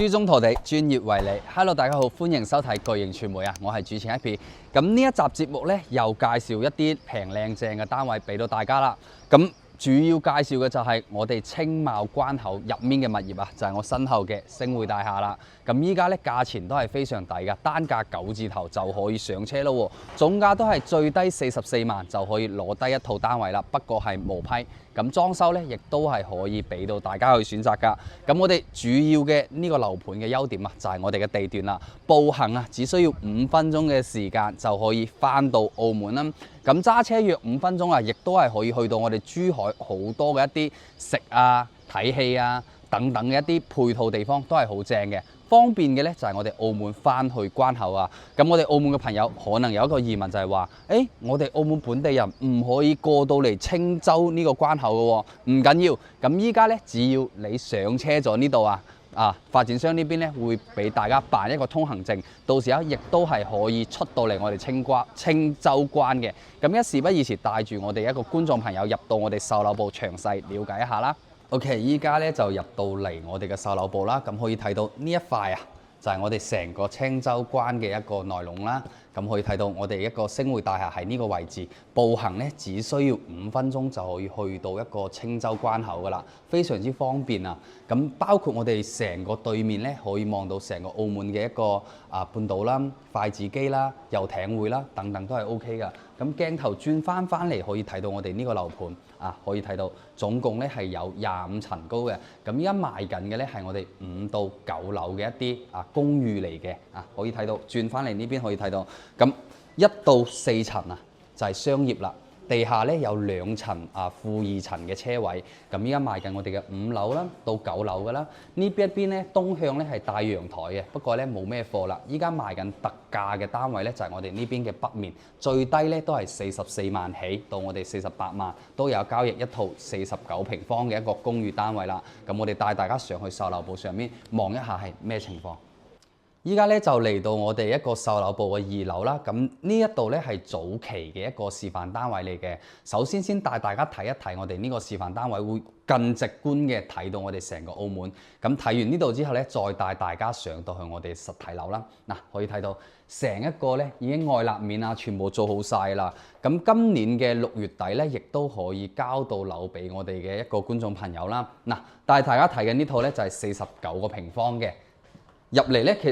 書中徒弟，專業為你。Hello， 大家好，歡迎收睇巨型傳媒啊！我係主持人 Happy。咁呢一集節目呢，又介紹一啲平靚正嘅單位俾到大家啦。咁主要介紹嘅就係我哋青茂關口入面嘅物業啊，就係我身後嘅星匯大廈啦。咁依家呢，價錢都係非常抵㗎，單價9字頭就可以上車咯。總價都係最低44萬就可以攞低一套單位啦，不過係無批。咁裝修呢，亦都係可以俾到大家去選擇㗎。咁我哋主要嘅呢個樓盤嘅優點啊，就係我哋嘅地段啦。步行啊，只需要5分鐘嘅時間就可以返到澳門啦。咁揸車約5分鐘啊，亦都係可以去到我哋珠海好多嘅一啲食啊、睇戲啊等等嘅一啲配套地方都係好正嘅。方便嘅呢，就係我哋澳門返去關口啊。咁我哋澳門嘅朋友可能有一個疑問就係話，我哋澳門本地人唔可以過到嚟青州呢個關口嘅喎。唔緊要，咁依家呢，只要你上車咗呢度發展商呢邊呢會俾大家辦一個通行證，到時候亦都係可以出到嚟我哋青州關嘅。咁一事不宜遲，帶住我哋一個觀眾朋友入到我哋售樓部詳細了解一下啦。OK， 依家咧就入到嚟我哋嘅售樓部啦，咁可以睇到呢一塊啊，就係我哋成個青州關嘅一個內籠啦。咁可以睇到我哋一個星匯大廈喺呢個位置，步行咧只需要5分鐘就可以去到一個青州關口噶啦，非常之方便啊！咁包括我哋成個對面咧，可以望到成個澳門嘅一個半島啦、筷子基啦、遊艇會啦等等都係 OK 噶。咁鏡頭轉翻嚟可以睇到我哋呢個樓盤可以睇到總共咧係有25層高嘅。咁依家賣緊嘅咧係我哋5到9樓嘅一啲公寓嚟嘅可以睇到轉翻嚟呢邊可以睇到。咁1到4層就係商業啦，地下咧有2層負2層嘅車位。咁依家賣緊我哋嘅5樓啦到9樓噶啦。呢邊咧東向咧係帶陽台嘅，不過咧冇咩貨啦。依家賣緊特價嘅單位咧就係我哋呢邊嘅北面，最低咧都係44萬起到我哋48萬，都有交易一套49平方嘅一個公寓單位啦。咁我哋帶大家上去售樓部上面望一下係咩情況。依家咧就嚟到我哋一個售樓部嘅2樓啦，咁呢一度咧係早期嘅一個示範單位嚟嘅。首先帶大家睇一睇我哋呢個示範單位，會更直觀嘅睇到我哋成個澳門。咁睇完呢度之後咧，再帶大家上到去我哋實體樓啦。可以睇到成一個咧已經外立面全部做好晒啦。咁今年嘅6月底咧，亦都可以交到樓俾我哋嘅一個觀眾朋友啦。但係大家睇緊呢套咧就係49個平方嘅。入嚟咧，其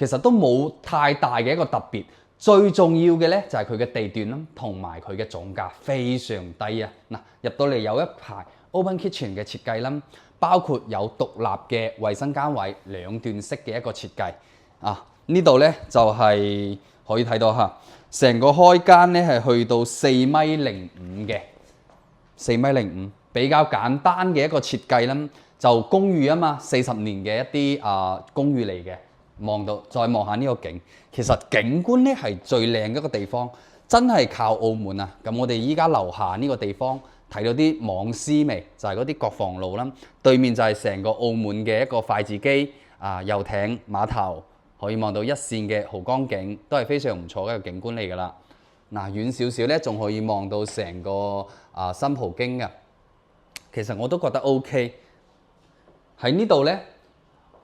實都冇太大嘅一個特別。最重要嘅咧就係佢嘅地段啦，同埋佢嘅總價非常低啊！入到嚟有一排 open kitchen 嘅設計啦，包括有獨立嘅衛生間位，2段式嘅一個設計呢度咧就係可以睇到成個開間咧係去到4.05米嘅，4.05米比較簡單嘅一個設計啦。就公寓嘛，40年嘅一啲公寓嚟嘅，再望下呢個景，其實景觀咧係最靚嘅一個地方，真係靠澳門啊！咁我哋依家樓下呢個地方睇到啲網絲未？就係嗰啲國防路啦，對面就係成個澳門嘅一個筷子基遊艇碼頭，可以望到一線嘅濠江景，都係非常唔錯嘅一個景觀嚟㗎啦。遠少少咧，仲可以望到成個新葡京嘅，其實我都覺得 OK。喺呢度呢，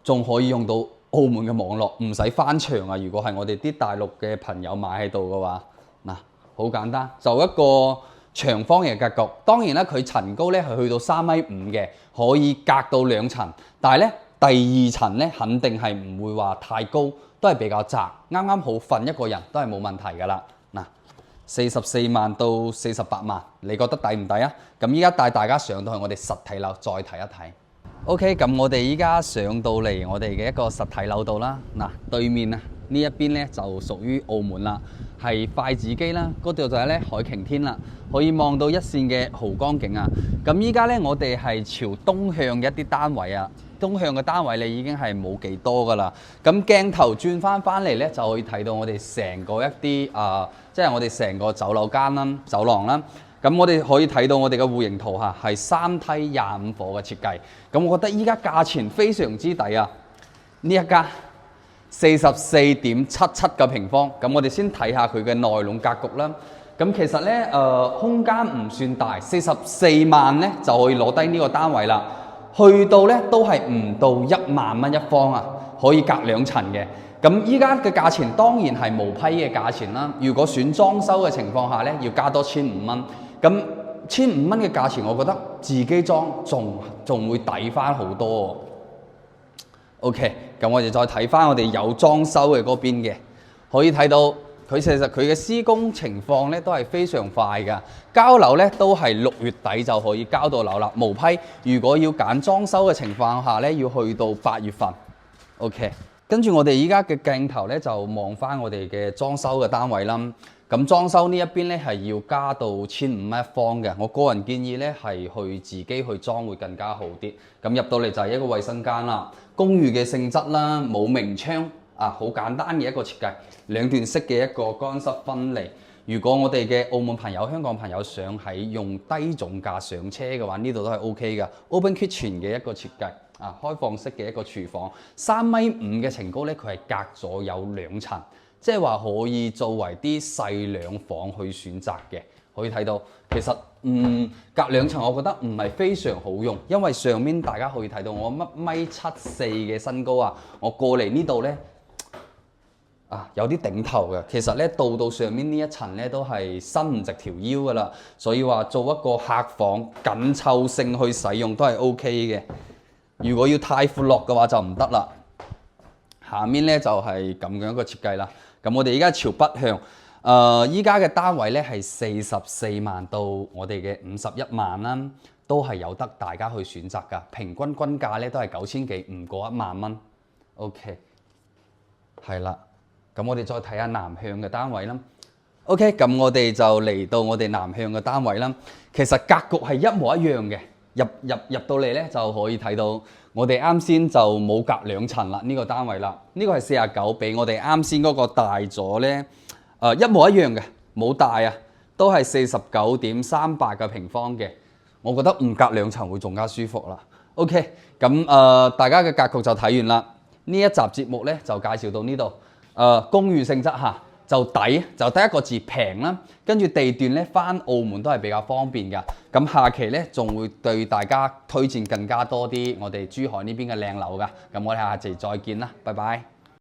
仲可以用到澳門嘅網絡，唔使翻牆啊！如果係我哋啲大陸嘅朋友買喺度嘅話，好簡單，就一個長方形嘅格局。當然啦，佢層高呢係去到3.5米嘅，可以隔到2層。但係呢，第2層呢肯定係唔會話太高，都係比較窄，啱啱好瞓一個人都係冇問題㗎啦。44萬到48萬，你覺得抵唔抵啊？咁依家帶大家上到去我哋實體樓再睇一睇。OK， 咁我哋依家上到嚟我哋嘅一個實體樓度啦。對面呢一邊咧就屬於澳門啦，係筷子基啦，嗰度就係咧海擎天啦，可以望到一線嘅濠江景啊。咁依家咧我哋係朝東向嘅一啲單位東向嘅單位你已經係冇幾多噶啦。咁鏡頭轉翻嚟咧，就可以睇到我哋成個一啲即係我哋成個酒樓間啦、走廊啦。咁我哋可以睇到我哋嘅戶型圖係3梯25伙嘅設計。咁我覺得依家價錢非常之抵啊！呢一間44.77個平方。咁我哋先睇下佢嘅內籠格局啦。咁其實咧空間唔算大，44萬咧就可以攞低呢個單位啦。去到咧都係唔到10000蚊一方啊，可以隔2層嘅。咁依家嘅價錢當然係無批嘅價錢啦。如果選裝修嘅情況下咧，要加多1500蚊。咁1500蚊嘅價錢，我覺得自己裝仲會抵翻好多喎。OK， 咁我哋再睇翻我哋有裝修嘅嗰邊嘅，可以睇到佢其實佢嘅施工情況咧都係非常快㗎。交樓咧都係6月底就可以交到樓啦，無批。如果要揀裝修嘅情況下咧，要去到8月份。OK， 跟住我哋依家嘅鏡頭咧就望翻我哋嘅裝修嘅單位啦。咁裝修呢一邊咧係要加到1500蚊一方嘅，我個人建議咧係去自己去裝會更加好啲。咁入到嚟就係一個衛生間啦，公寓嘅性質啦，冇明窗啊，好簡單嘅一個設計，2段式嘅一個乾濕分離。如果我哋嘅澳門朋友、香港朋友想喺用低總價上車嘅話，呢度都係 OK 㗎。Open kitchen 嘅一個設計啊，開放式嘅一個廚房，3.5米嘅層高咧，佢係隔咗有2層。即係話可以作為啲細兩房去選擇嘅，可以睇到其實隔2層，我覺得唔係非常好用，因為上面大家可以睇到我1.74米嘅身高啊，我過嚟呢度咧有啲頂頭嘅，其實咧到上面呢一層咧都係伸唔直條腰噶啦，所以話做一個客房緊湊性去使用都係 OK 嘅。如果要太闊落嘅話就唔得啦。下面咧就係咁樣一個設計啦。咁我哋而家朝北向，依家嘅單位咧係44萬到我哋嘅51萬啦，都係有得大家去選擇㗎。平均均價咧都係9000幾，唔過10000蚊。OK， 係啦。咁我哋再睇下南向嘅單位啦。OK， 咁我哋就嚟到我哋南向嘅單位啦。其實格局係一模一樣嘅。入到嚟咧就可以睇到，我哋啱先就冇隔2層啦，呢個單位啦，呢個係49，比我哋啱先嗰個大咗咧，一模一樣嘅，冇大啊，都係49.38個平方嘅，我覺得唔隔2層會仲加舒服啦。OK， 咁大家嘅格局就睇完啦，呢一集節目咧就介紹到呢度，公寓性質下。就得一個字平啦，跟住地段咧返澳門都係比較方便㗎。咁下期咧仲會對大家推薦更加多啲我哋珠海呢邊嘅靚樓㗎。咁我哋下期再見啦，拜拜。